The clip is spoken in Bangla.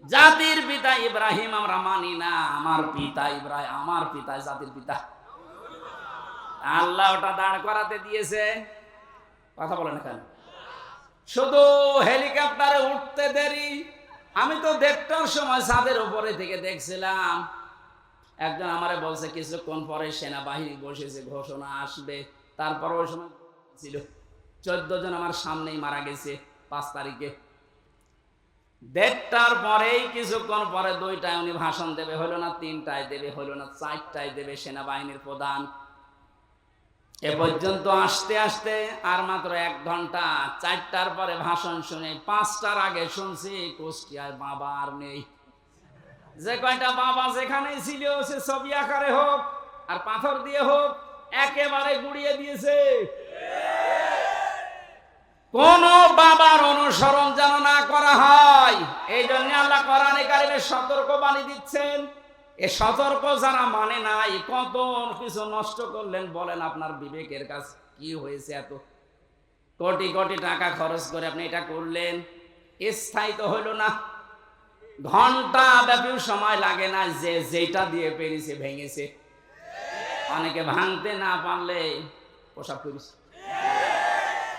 জাতির পিতা ইব্রাহিম আমরা মানি না, আমার পিতা ইব্রাহিম, আমার পিতা জাতির পিতা। আল্লাহ ওটা দাঁড় করাতে দিয়েছে। কথা বলেন কেন? শুধু হেলিকপ্টারে উঠতে দেরি। আমি তো 1:30টার সময় ছাদের উপরে থেকে দেখছিলাম, একজন আমারে বলছে কিছুক্ষণ পরে সেনাবাহিনী বসেছে, ঘোষণা আসবে। তারপর ওই সময় ছিল 14 জন আমার সামনেই মারা গেছে 5 তারিখে। 1:30টার পরেই কিছুক্ষণ পরে 2টায় উনি ভাষণ দেবে, হলো না 3টায় দেবে, হলো না 4টায় দেবে সেনাবাহিনীর প্রধান। এ পর্যন্ত আসতে আসতে আর মাত্র 1 ঘন্টা। 4টার পরে ভাষণ শুনে 5টার আগে শুনছি কুষ্টিয়ায় বাবা আর নেই। যে কয়টা বাবা যেখানেই ছিল সে ছবি আকারে হোক আর পাথর দিয়ে হোক একেবারে গুড়িয়ে দিয়েছে। কোন বাবার অনুসরণ যেন না করা হয়, এই জন্য আল্লাহ কোরআনে কারিমে সতর্কবাণী দিচ্ছেন। এ সতর্ক যারা মানে নাই, কত কিছু নষ্ট করলেন বলেন। আপনার বিবেকের কাছে কি হয়েছে? এত কোটি কোটি টাকা খরচ করে আপনি এটা করলেন, স্থায়ী তো হইল না। ঘন্টা ব্যাপী সময় লাগে না, যে যেটা দিয়ে পেরেছে ভেঙেছে। অনেকে ভাঙতে না পারলে প্রসাব করেছে।